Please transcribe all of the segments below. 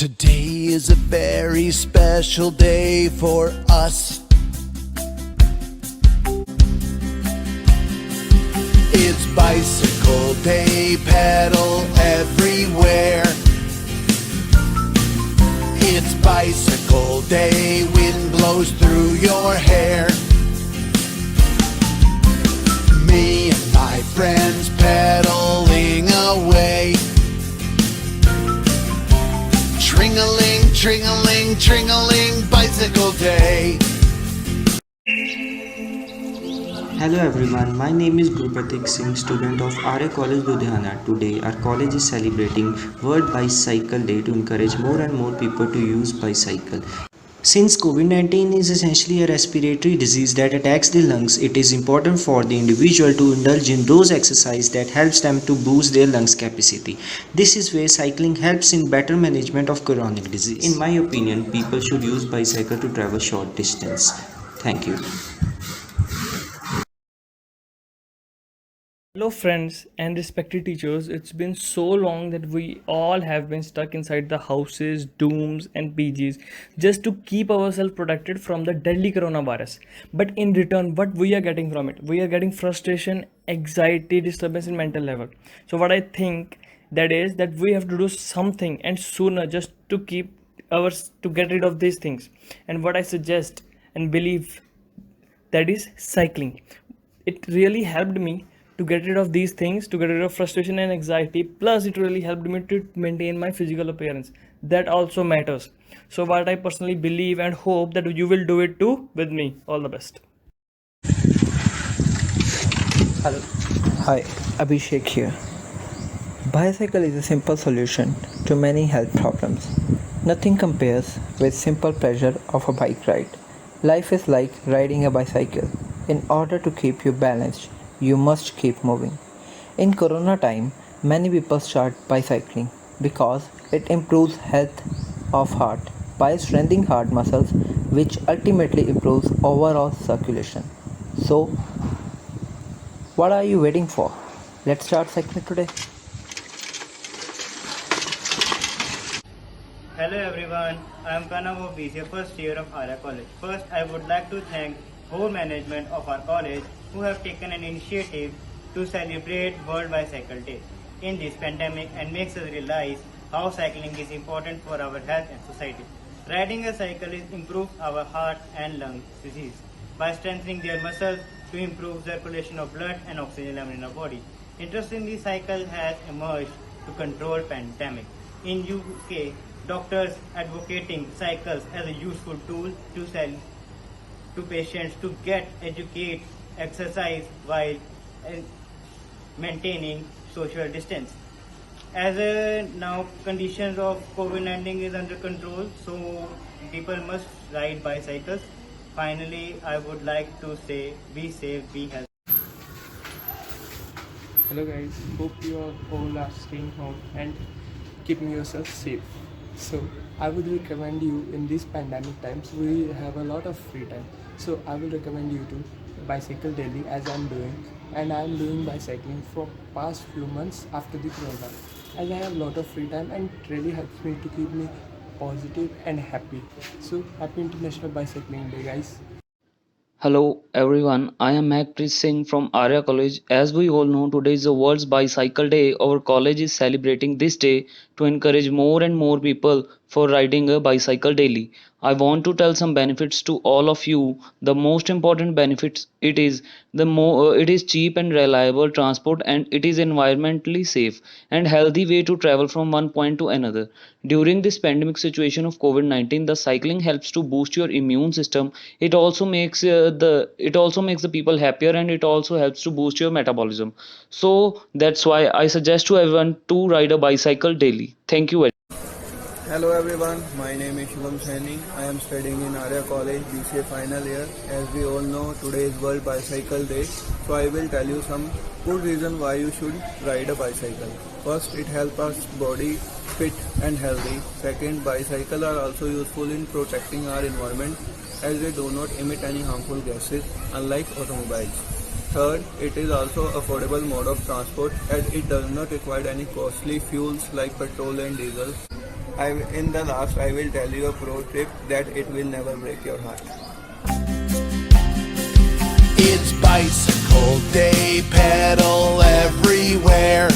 Today is a very special day for us. It's bicycle day, pedal everywhere. It's bicycle day, wind blows through your hair. Me and my friends pedaling away. Tring-a-ling, tring-a-ling, tring-a-ling, bicycle day. Hello everyone, my name is Gurpratik Singh, student of Arya College Ludhiana. Today our college is celebrating World Bicycle Day to encourage more and more people to use bicycle. Since COVID-19 is essentially a respiratory disease that attacks the lungs, it is important for the individual to indulge in those exercises that helps them to boost their lungs capacity. This is where cycling helps in better management of chronic disease. In my opinion, people should use bicycle to travel short distance. Thank you. Hello, friends and respected teachers. It's been so long that we all have been stuck inside the houses, dooms, and PGs just to keep ourselves protected from the deadly coronavirus. But in return, what we are getting from it? We are getting frustration, anxiety, disturbance in mental level. So, what I think that is that we have to do something and sooner just to keep to get rid of these things. And what I suggest and believe that is cycling. It really helped me to get rid of these things, to get rid of frustration and anxiety. Plus, it really helped me to maintain my physical appearance. That also matters. So, what I personally believe and hope that you will do it too with me. All the best. Hello. Hi, Abhishek here. Bicycle is a simple solution to many health problems. Nothing compares with simple pleasure of a bike ride. Life is like riding a bicycle. In order to keep you balanced, you must keep moving. In corona time, many people start bicycling because it improves health of heart by strengthening heart muscles, which ultimately improves overall circulation. So, what are you waiting for? Let's start cycling today. Hello everyone, I am Kanav of BCA first year of Arya College. First, I would like to thank whole management of our college who have taken an initiative to celebrate World Bicycle Day in this pandemic and makes us realize how cycling is important for our health and society. Riding a cycle is improve our heart and lung disease by strengthening their muscles to improve circulation of blood and oxygen level in our body. Interestingly, cycle has emerged to control pandemic. In UK, doctors advocating cycles as a useful tool to sell to patients to get educate, exercise while maintaining social distance. As now conditions of COVID-19 is under control, so people must ride bicycles. Finally, I would like to say, be safe, be healthy. Hello guys, hope you all are staying home and keeping yourself safe. So I would recommend you in these pandemic times, we have a lot of free time. So I will recommend you to bicycle daily as I'm doing, and I'm doing bicycling for past few months after the corona, as I have a lot of free time and it really helps me to keep me positive and happy. So happy International Bicycling Day guys. Hello everyone, I am Magpreet Singh from Arya College. As we all know, today is the World's Bicycle Day. Our college is celebrating this day to encourage more and more people for riding a bicycle daily. I want to tell some benefits to all of you. The most important benefits it is cheap and reliable transport, and it is environmentally safe and healthy way to travel from one point to another. During this pandemic situation of COVID-19, the cycling helps to boost your immune system. It also makes the people happier, and it also helps to boost your metabolism. So that's why I suggest to everyone to ride a bicycle daily. Thank you very much. Hello everyone, my name is Shubham Saini. I am studying in Arya College BCA final year. As we all know, today is World Bicycle Day. So I will tell you some good reason why you should ride a bicycle. First, it helps us body fit and healthy. Second, bicycles are also useful in protecting our environment as they do not emit any harmful gases unlike automobiles. Third, it is also affordable mode of transport as it does not require any costly fuels like petrol and diesel. In the last, I will tell you a pro tip that it will never break your heart. It's bicycle day, pedal everywhere.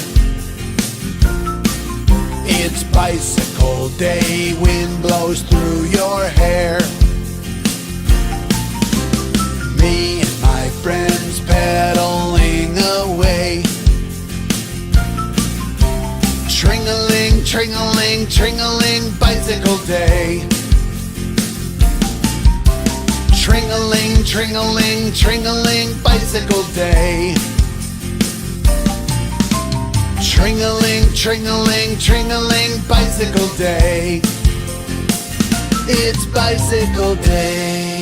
It's bicycle day, wind blows through your hair. Me and my friends pedaling away. Tring-a-ling, tring-a-ling, tring-a-ling, bicycle day. Tring-a-ling, tring-a-ling, tring-a-ling, bicycle day. Tring-a-ling, tring-a-ling, tring-a-ling, bicycle day. It's bicycle day.